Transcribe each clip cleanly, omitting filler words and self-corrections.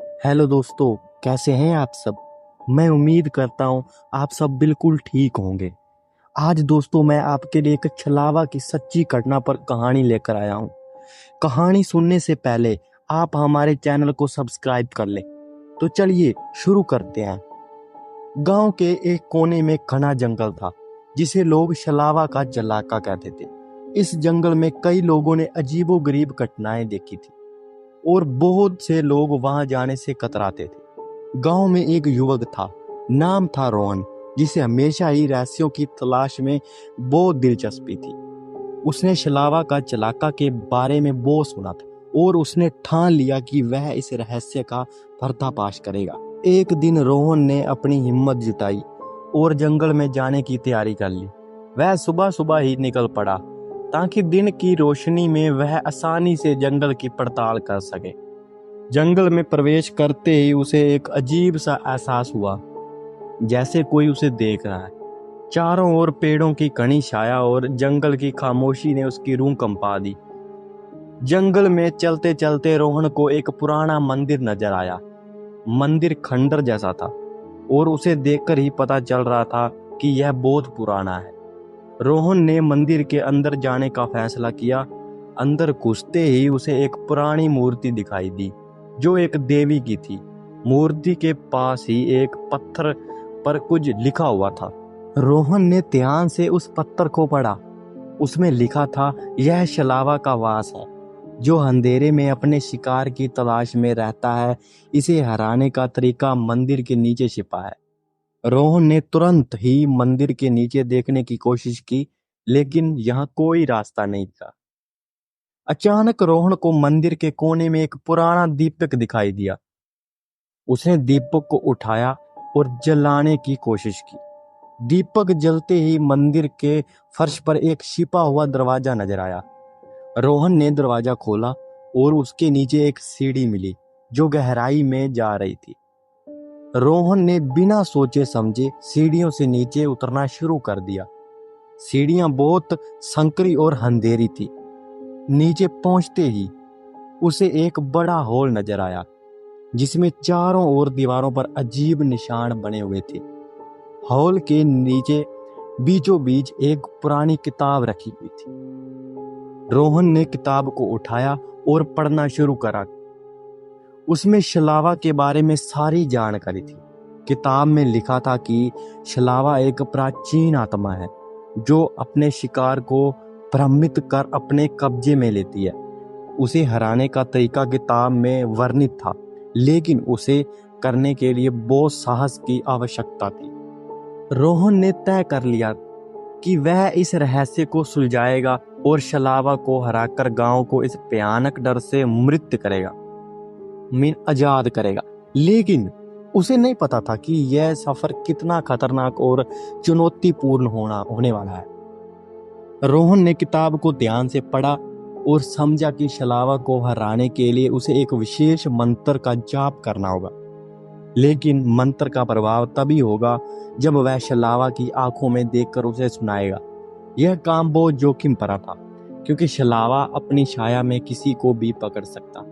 Hello दोस्तों, कैसे हैं आप सब। मैं उम्मीद करता हूँ आप सब बिल्कुल ठीक होंगे। आज दोस्तों मैं आपके लिए एक छलावा की सच्ची घटना पर कहानी लेकर आया हूँ। कहानी सुनने से पहले आप हमारे चैनल को सब्सक्राइब कर लें। तो चलिए शुरू करते हैं। गांव के एक कोने में घना जंगल था जिसे लोग शलावा का जलाका कहते थे। इस जंगल में कई लोगों ने अजीबोगरीब घटनाएं देखी थी और बहुत से लोग वहां जाने से कतराते थे। गांव में एक युवक था, नाम था रोहन, जिसे हमेशा ही रहस्यों की तलाश में बहुत दिलचस्पी थी। उसने शलावा का चलाका के बारे में बहुत सुना था और उसने ठान लिया कि वह इस रहस्य का पर्दाफाश करेगा। एक दिन रोहन ने अपनी हिम्मत जुटाई और जंगल में जाने की तैयारी कर ली। वह सुबह सुबह ही निकल पड़ा ताकि दिन की रोशनी में वह आसानी से जंगल की पड़ताल कर सके। जंगल में प्रवेश करते ही उसे एक अजीब सा एहसास हुआ, जैसे कोई उसे देख रहा है। चारों ओर पेड़ों की घनी छाया और जंगल की खामोशी ने उसकी रूह कंपा दी। जंगल में चलते चलते रोहन को एक पुराना मंदिर नजर आया। मंदिर खंडर जैसा था और उसे देखकर ही पता चल रहा था कि यह बहुत पुराना है। रोहन ने मंदिर के अंदर जाने का फैसला किया। अंदर घुसते ही उसे एक पुरानी मूर्ति दिखाई दी जो एक देवी की थी। मूर्ति के पास ही एक पत्थर पर कुछ लिखा हुआ था। रोहन ने ध्यान से उस पत्थर को पढ़ा। उसमें लिखा था, यह शलावा का वास है जो अंधेरे में अपने शिकार की तलाश में रहता है। इसे हराने का तरीका मंदिर के नीचे छिपा है। रोहन ने तुरंत ही मंदिर के नीचे देखने की कोशिश की, लेकिन यहाँ कोई रास्ता नहीं था। अचानक रोहन को मंदिर के कोने में एक पुराना दीपक दिखाई दिया। उसने दीपक को उठाया और जलाने की कोशिश की। दीपक जलते ही मंदिर के फर्श पर एक छिपा हुआ दरवाजा नजर आया। रोहन ने दरवाजा खोला और उसके नीचे एक सीढ़ी मिली जो गहराई में जा रही थी। रोहन ने बिना सोचे समझे सीढ़ियों से नीचे उतरना शुरू कर दिया। सीढ़ियां बहुत संकरी और अंधेरी थी। नीचे पहुंचते ही उसे एक बड़ा हॉल नजर आया जिसमें चारों ओर दीवारों पर अजीब निशान बने हुए थे। हॉल के नीचे बीचों बीच एक पुरानी किताब रखी हुई थी। रोहन ने किताब को उठाया और पढ़ना शुरू करा। उसमें शलावा के बारे में सारी जानकारी थी। किताब में लिखा था कि शलावा एक प्राचीन आत्मा है जो अपने शिकार को भ्रमित कर अपने कब्जे में लेती है। उसे हराने का तरीका किताब में वर्णित था, लेकिन उसे करने के लिए बहुत साहस की आवश्यकता थी। रोहन ने तय कर लिया कि वह इस रहस्य को सुलझाएगा और शलावा को हराकर गांव को इस भयानक डर से मुक्त करेगा, आजाद करेगा। लेकिन उसे नहीं पता था कि यह सफर कितना खतरनाक और चुनौतीपूर्ण होने वाला है। रोहन ने किताब को ध्यान से पढ़ा और समझा कि शलावा को हराने के लिए उसे एक विशेष मंत्र का जाप करना होगा। लेकिन मंत्र का प्रभाव तभी होगा जब वह शलावा की आंखों में देखकर उसे सुनाएगा। यह काम बहुत जोखिम भरा था क्योंकि शलावा अपनी छाया में किसी को भी पकड़ सकता।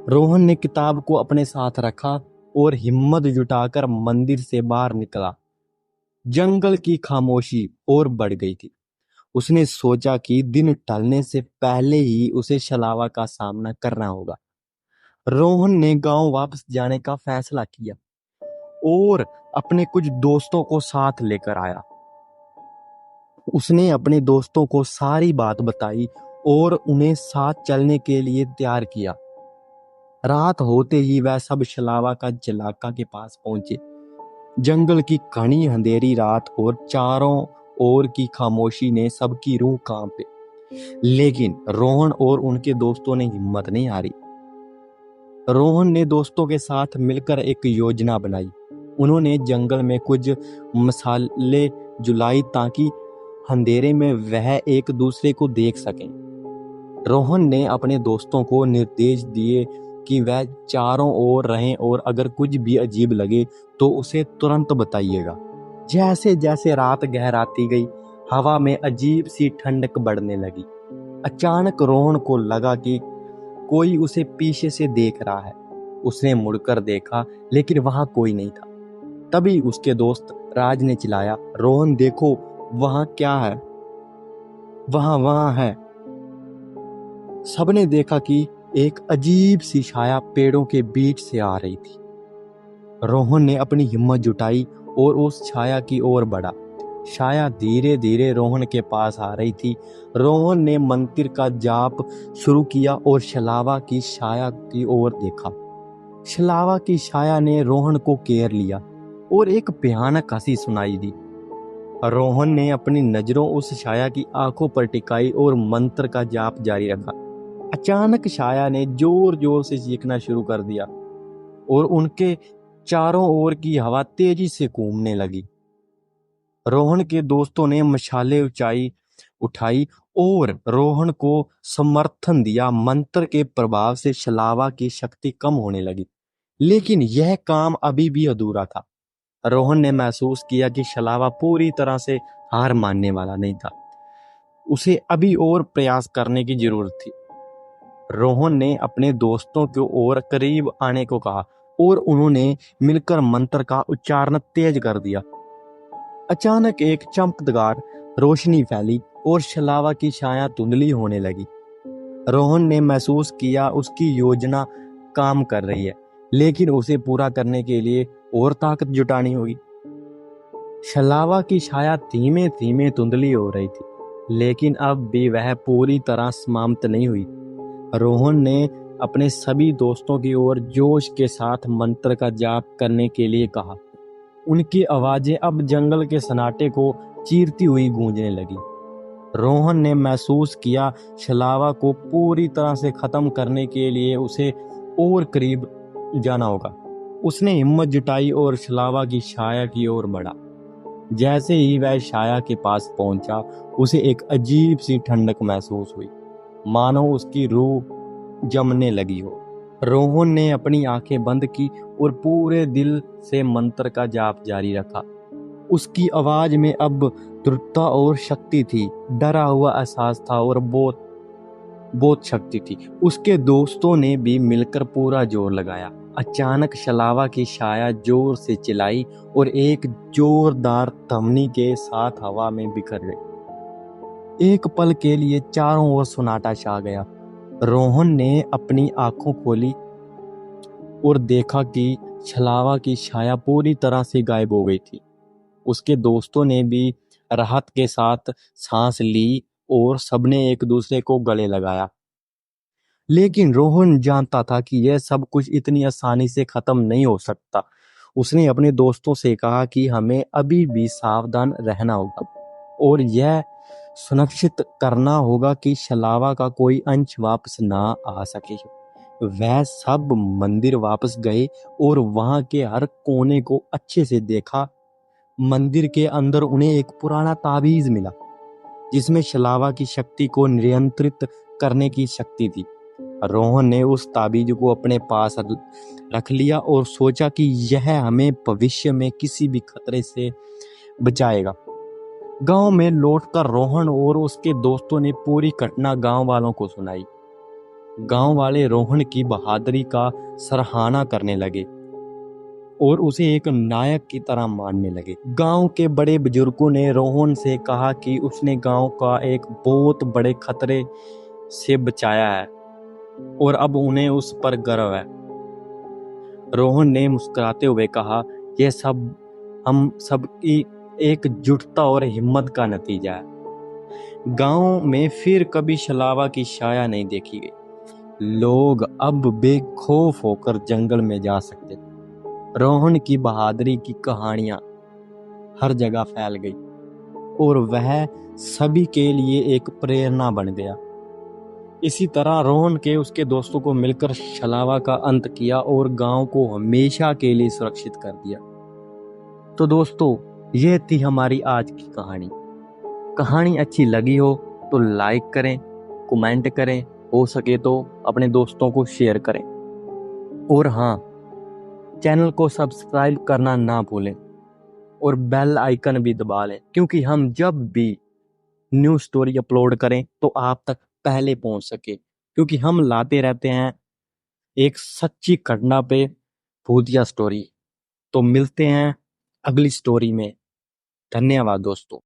रोहन ने किताब को अपने साथ रखा और हिम्मत जुटाकर मंदिर से बाहर निकला। जंगल की खामोशी और बढ़ गई थी। उसने सोचा कि दिन ढलने से पहले ही उसे शलावा का सामना करना होगा। रोहन ने गांव वापस जाने का फैसला किया और अपने कुछ दोस्तों को साथ लेकर आया। उसने अपने दोस्तों को सारी बात बताई और उन्हें साथ चलने के लिए तैयार किया। रात होते ही वह सब शलावा का जलाका के पास पहुंचे। जंगल की घनी अंधेरी रात और चारों ओर की खामोशी ने सबकी रूह कांपे। लेकिन रोहन और उनके दोस्तों ने हिम्मत नहीं हारी। रोहन ने दोस्तों के साथ मिलकर एक योजना बनाई। उन्होंने जंगल में कुछ मसाले जलाई ताकि अंधेरे में वह एक दूसरे को देख सकें। रोहन ने अपने दोस्तों को निर्देश दिए कि वह चारों ओर रहें और अगर कुछ भी अजीब लगे तो उसे तुरंत बताइएगा। जैसे जैसे रात गहराती गई, हवा में अजीब सी ठंडक बढ़ने लगी। अचानक रोहन को लगा कि कोई उसे पीछे से देख रहा है। उसने मुड़कर देखा लेकिन वहां कोई नहीं था। तभी उसके दोस्त राज ने चिल्लाया, रोहन देखो वहां क्या है। वहां वहां है। सबने देखा कि एक अजीब सी छाया पेड़ों के बीच से आ रही थी। रोहन ने अपनी हिम्मत जुटाई और उस छाया की ओर बढ़ा। छाया धीरे धीरे रोहन के पास आ रही थी। रोहन ने मंत्र का जाप शुरू किया और शलावा की छाया की ओर देखा। शलावा की छाया ने रोहन को घेर लिया और एक भयानक हंसी सुनाई दी। रोहन ने अपनी नजरों उस छाया की आंखों पर टिकाई और मंत्र का जाप जारी रखा। अचानक छाया ने जोर जोर से चीखना शुरू कर दिया और उनके चारों ओर की हवा तेजी से घूमने लगी। रोहन के दोस्तों ने मशाले उठाई और रोहन को समर्थन दिया। मंत्र के प्रभाव से शलावा की शक्ति कम होने लगी, लेकिन यह काम अभी भी अधूरा था। रोहन ने महसूस किया कि शलावा पूरी तरह से हार मानने वाला नहीं था। उसे अभी और प्रयास करने की जरूरत थी। रोहन ने अपने दोस्तों की ओर करीब आने को कहा और उन्होंने मिलकर मंत्र का उच्चारण तेज कर दिया। अचानक एक चमकदार रोशनी फैली और शलावा की छाया धुंधली होने लगी। रोहन ने महसूस किया उसकी योजना काम कर रही है, लेकिन उसे पूरा करने के लिए और ताकत जुटानी होगी। शलावा की छाया धीमे धीमे धुंधली हो रही थी, लेकिन अब भी वह पूरी तरह समाप्त नहीं हुई। रोहन ने अपने सभी दोस्तों की ओर जोश के साथ मंत्र का जाप करने के लिए कहा। उनकी आवाजें अब जंगल के सन्नाटे को चीरती हुई गूंजने लगी। रोहन ने महसूस किया शलावा को पूरी तरह से खत्म करने के लिए उसे और करीब जाना होगा। उसने हिम्मत जुटाई और शलावा की छाया की ओर बढ़ा। जैसे ही वह छाया के पास पहुंचा, उसे एक अजीब सी ठंडक महसूस हुई, मानो उसकी रूह जमने लगी हो। रोहन ने अपनी आंखें बंद की और पूरे दिल से मंत्र का जाप जारी रखा। उसकी आवाज में अब दृढ़ता और शक्ति थी, डरा हुआ एहसास था और बहुत शक्ति थी। उसके दोस्तों ने भी मिलकर पूरा जोर लगाया। अचानक शलावा की छाया जोर से चिल्लाई और एक जोरदार ध्वनि के साथ हवा में बिखर गई। एक पल के लिए चारों ओर सन्नाटा छा गया। रोहन ने अपनी आंखों खोली और देखा कि छलावा की छाया पूरी तरह से गायब हो गई थी। उसके दोस्तों ने भी राहत के साथ सांस ली और सबने एक दूसरे को गले लगाया। लेकिन रोहन जानता था कि यह सब कुछ इतनी आसानी से खत्म नहीं हो सकता। उसने अपने दोस्तों से कहा कि हमें अभी भी सावधान रहना होगा और यह सुनिश्चित करना होगा कि शलावा का कोई अंश वापस ना आ सके। वह सब मंदिर वापस गए और वहां के हर कोने को अच्छे से देखा। मंदिर के अंदर उन्हें एक पुराना ताबीज मिला, जिसमें शलावा की शक्ति को नियंत्रित करने की शक्ति थी। रोहन ने उस ताबीज को अपने पास रख लिया और सोचा कि यह हमें भविष्य में किसी भी खतरे से बचाएगा। गांव में लौटकर रोहन और उसके दोस्तों ने पूरी घटना गांव वालों को सुनाई। गांव वाले रोहन की बहादुरी का सराहना करने लगे और उसे एक नायक की तरह मानने लगे। गांव के बड़े बुजुर्गों ने रोहन से कहा कि उसने गांव का एक बहुत बड़े खतरे से बचाया है और अब उन्हें उस पर गर्व है। रोहन ने मुस्कुराते हुए कहा, यह सब हम सबकी एकजुटता और हिम्मत का नतीजा है। गांव में फिर कभी शलावा की छाया नहीं देखी गई। लोग अब बेखौफ होकर जंगल में जा सकते थे। रोहन की बहादुरी की कहानियां हर जगह फैल गई और वह सभी के लिए एक प्रेरणा बन गया। इसी तरह रोहन के उसके दोस्तों को मिलकर शलावा का अंत किया और गांव को हमेशा के लिए सुरक्षित कर दिया। तो दोस्तों, यह थी हमारी आज की कहानी। कहानी अच्छी लगी हो तो लाइक करें, कमेंट करें, हो सके तो अपने दोस्तों को शेयर करें और हाँ, चैनल को सब्सक्राइब करना ना भूलें और बेल आइकन भी दबा लें, क्योंकि हम जब भी न्यू स्टोरी अपलोड करें तो आप तक पहले पहुंच सके, क्योंकि हम लाते रहते हैं एक सच्ची घटना पे भूतिया स्टोरी। तो मिलते हैं अगली स्टोरी में। धन्यवाद दोस्तों।